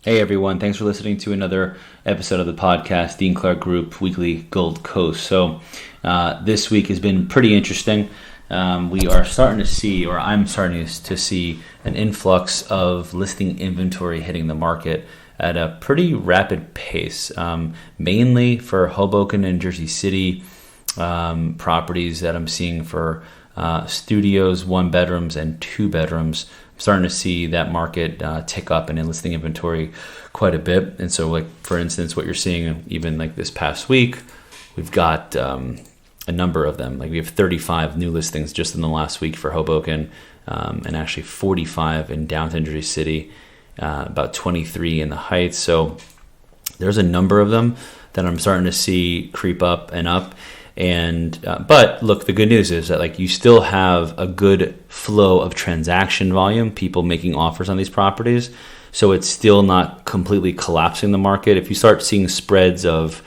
Hey everyone, thanks for listening to another episode of the podcast, Dean Clark Group Weekly Gold Coast. So this week has been pretty interesting. We are starting to see, or I'm starting to see, an influx of listing inventory hitting the market at a pretty rapid pace, mainly for Hoboken and Jersey City properties that I'm seeing for studios, one bedrooms, and two bedrooms. Starting to see that market tick up in listing inventory quite a bit. And so, like, for instance, what you're seeing even like this past week, we've got a number of them. Like, we have 35 new listings just in the last week for Hoboken, and actually 45 in downtown Jersey City, about 23 in the Heights. So there's a number of them that I'm starting to see creep up and up. And but look, the good news is that, like, you still have a good flow of transaction volume, people making offers on these properties. So it's still not completely collapsing the market. If you start seeing spreads of,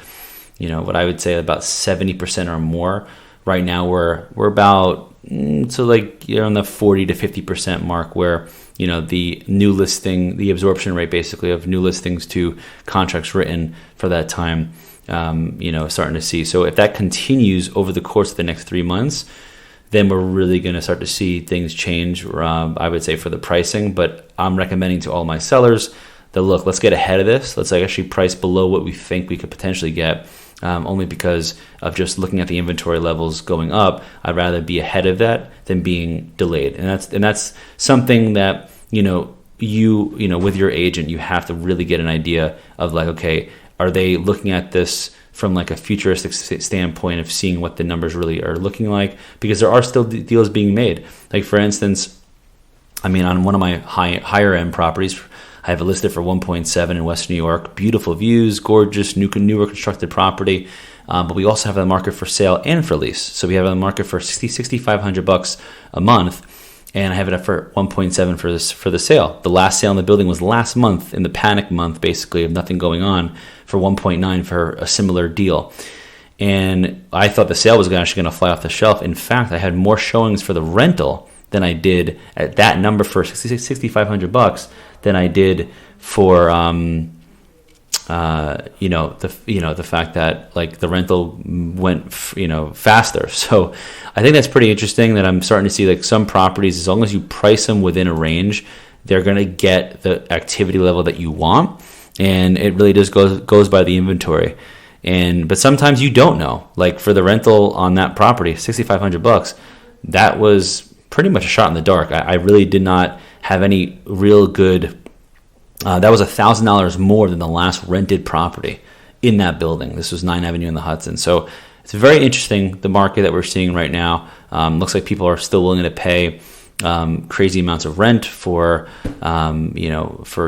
what I would say about 70% or more, right now we're about so like you're on the 40 to 50% mark, where the new listing, the absorption rate basically of new listings to contracts written for that time. Starting to see. So if that continues over the course of the next 3 months, then we're really going to start to see things change, I would say, for the pricing. But I'm recommending to all my sellers that, look, let's get ahead of this. Let's actually price below what we think we could potentially get, only because of just looking at the inventory levels going up. I'd rather be ahead of that than being delayed. And that's something that, with your agent, you have to really get an idea of, like, okay, are they looking at this from like a futuristic standpoint of seeing what the numbers really are looking like? Because there are still deals being made. Like, for instance, on one of my higher end properties, I have it listed for 1.7 in West New York. Beautiful views, gorgeous, newer constructed property. But we also have it on the market for sale and for lease. So we have it on the market for $6,500 a month. And I have it up for 1.7 for the sale. The last sale in the building was last month, in the panic month, basically, of nothing going on, for 1.9 for a similar deal. And I thought the sale was actually going to fly off the shelf. In fact, I had more showings for the rental than I did at that number for $6,500 than I did for the fact that, like, the rental went faster. So I think that's pretty interesting that I'm starting to see, like, some properties, as long as you price them within a range, they're going to get the activity level that you want. And it really just goes by the inventory. But sometimes you don't know. Like, for the rental on that property, $6,500, that was pretty much a shot in the dark. I really did not have any real good. That was $1,000 more than the last rented property in that building. This was 9th Avenue in the Hudson. So it's very interesting, the market that we're seeing right now. Looks like people are still willing to pay crazy amounts of rent for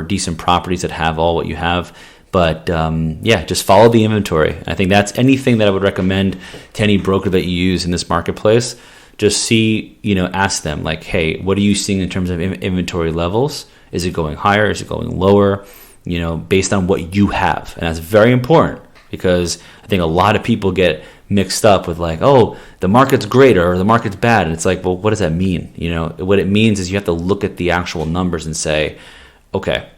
decent properties that have all what you have. But just follow the inventory. I think that's anything that I would recommend to any broker that you use in this marketplace. Just see, ask them, like, hey, what are you seeing in terms of inventory levels? Is it going higher? Is it going lower? Based on what you have. And that's very important, because I think a lot of people get mixed up with, like, oh, the market's great or the market's bad. And it's like, well, what does that mean? What it means is you have to look at the actual numbers and say, okay,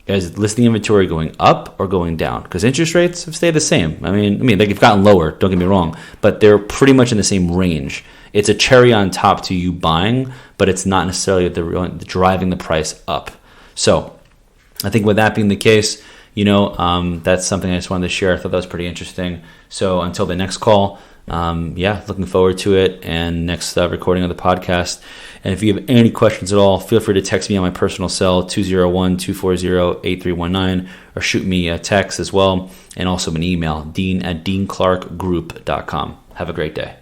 is listing inventory going up or going down? Because interest rates have stayed the same. They've gotten lower, don't get me wrong, but they're pretty much in the same range. It's a cherry on top to you buying, but it's not necessarily driving the price up. So I think with that being the case, that's something I just wanted to share. I thought that was pretty interesting. So until the next call, looking forward to it, and next recording of the podcast. And if you have any questions at all, feel free to text me on my personal cell, 201-240-8319, or shoot me a text as well, and also an email, dean@deanclarkgroup.com. Have a great day.